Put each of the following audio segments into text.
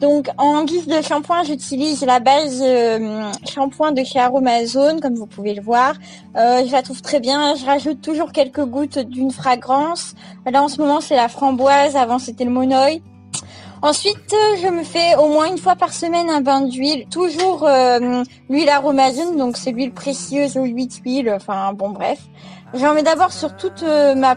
Donc en guise de shampoing, j'utilise la base shampoing de chez Aromazone, comme vous pouvez le voir. Je la trouve très bien. Je rajoute toujours quelques gouttes d'une fragrance. Là en ce moment c'est la framboise, avant c'était le monoï. Ensuite, je me fais au moins une fois par semaine un bain d'huile, toujours l'huile Aromazone, donc c'est l'huile précieuse aux 8 huiles, enfin bon bref. J'en mets d'abord sur toute ma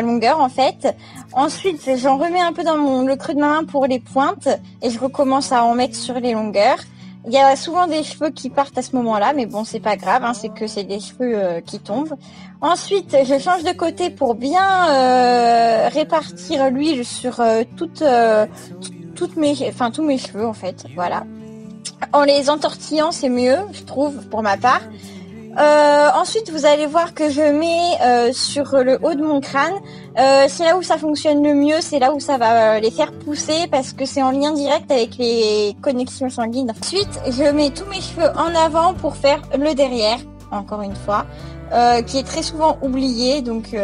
longueur en fait. Ensuite, j'en remets un peu dans le creux de ma main pour les pointes et je recommence à en mettre sur les longueurs. Il y a souvent des cheveux qui partent à ce moment-là, mais bon, c'est pas grave, hein, c'est que c'est des cheveux qui tombent. Ensuite, je change de côté pour bien répartir l'huile sur tous mes cheveux en fait, voilà. En les entortillant, c'est mieux, je trouve, pour ma part. Ensuite, vous allez voir que je mets sur le haut de mon crâne. C'est là où ça fonctionne le mieux, c'est là où ça va les faire pousser parce que c'est en lien direct avec les connexions sanguines. Ensuite, je mets tous mes cheveux en avant pour faire le derrière, encore une fois, qui est très souvent oublié, donc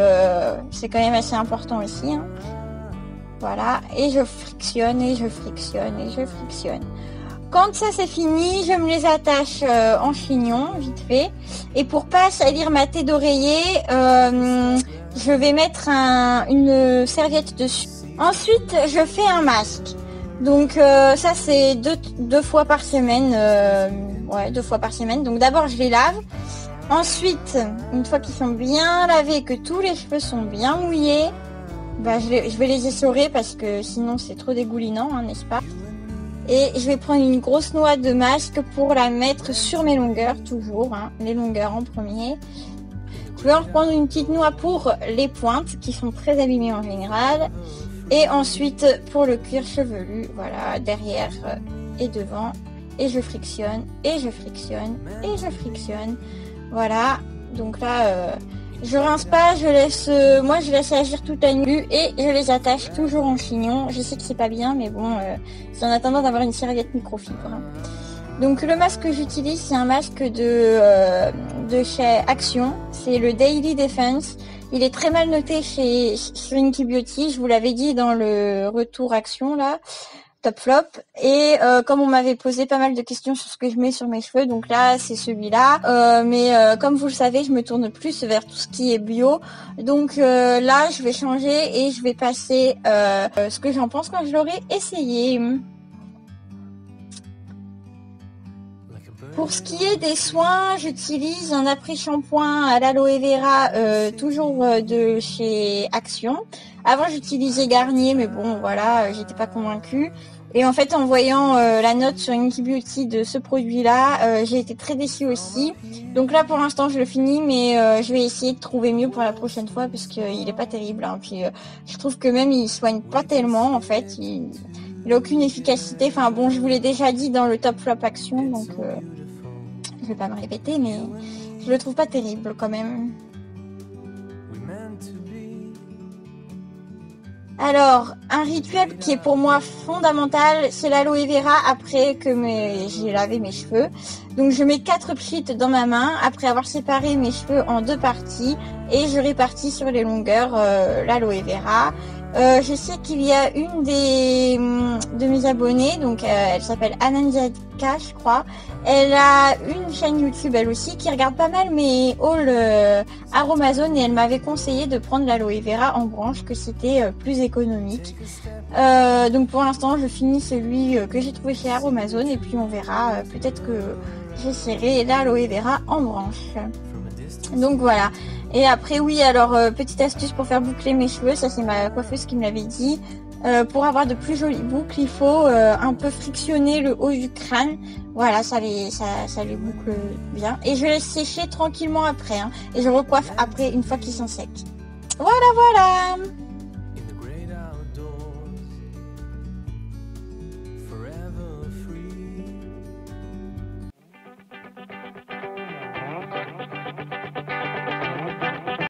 c'est quand même assez important aussi. Hein. Voilà, et je frictionne, et je frictionne, et je frictionne. Quand ça c'est fini, je me les attache en chignon, vite fait. Et pour pas salir ma tête d'oreiller, je vais mettre une serviette dessus. Ensuite, je fais un masque. Donc ça c'est deux fois par semaine. 2 fois par semaine. Donc d'abord je les lave. Ensuite, une fois qu'ils sont bien lavés, que tous les cheveux sont bien mouillés, je vais les essorer parce que sinon c'est trop dégoulinant, hein, n'est-ce pas ? Et je vais prendre une grosse noix de masque pour la mettre sur mes longueurs, toujours, hein, les longueurs en premier. Je vais en reprendre une petite noix pour les pointes, qui sont très abîmées en général. Et ensuite, pour le cuir chevelu, voilà, derrière et devant. Et je frictionne, et je frictionne, et je frictionne. Voilà, donc là... je rince pas, je laisse agir toute la nuit et je les attache toujours en chignon. Je sais que c'est pas bien, mais bon, c'est en attendant d'avoir une serviette microfibre. Hein. Donc le masque que j'utilise, c'est un masque de chez Action. C'est le Daily Defense. Il est très mal noté chez Slinky Beauty. Je vous l'avais dit dans le retour Action là. Top flop. Et comme on m'avait posé pas mal de questions sur ce que je mets sur mes cheveux, donc là c'est celui-là. Mais comme vous le savez, je me tourne plus vers tout ce qui est bio. Donc là je vais changer et je vais passer ce que j'en pense quand je l'aurai essayé. Pour ce qui est des soins, j'utilise un après-shampoing à l'aloe vera, toujours de chez Action. Avant j'utilisais Garnier, mais bon voilà, j'étais pas convaincue. Et en fait, en voyant la note sur Slinky Beauty de ce produit-là, j'ai été très déçue aussi. Donc là, pour l'instant, je le finis, mais je vais essayer de trouver mieux pour la prochaine fois, parce qu'il est pas terrible. Hein. Puis, je trouve que même il soigne pas tellement, en fait. Il a aucune efficacité. Enfin bon, je vous l'ai déjà dit dans le top flop Action, donc je vais pas me répéter, mais je le trouve pas terrible quand même. Alors, un rituel qui est pour moi fondamental, c'est l'aloe vera après que j'ai lavé mes cheveux. Donc je mets 4 pchits dans ma main après avoir séparé mes cheveux en 2 parties et je répartis sur les longueurs l'aloe vera. Je sais qu'il y a une de mes abonnées, donc elle s'appelle Anandiaka, je crois. Elle a une chaîne YouTube elle aussi qui regarde pas mal mes hauls Aromazone et elle m'avait conseillé de prendre l'aloe vera en branche, que c'était plus économique. Donc pour l'instant je finis celui que j'ai trouvé chez Aromazone et puis on verra, peut-être que j'essaierai l'aloe vera en branche. Donc voilà. Et après oui, alors petite astuce pour faire boucler mes cheveux, ça c'est ma coiffeuse qui me l'avait dit. Pour avoir de plus jolies boucles, il faut un peu frictionner le haut du crâne. Voilà, ça les boucle bien. Et je laisse sécher tranquillement après. Hein, et je recoiffe après une fois qu'ils sont secs. Voilà, voilà.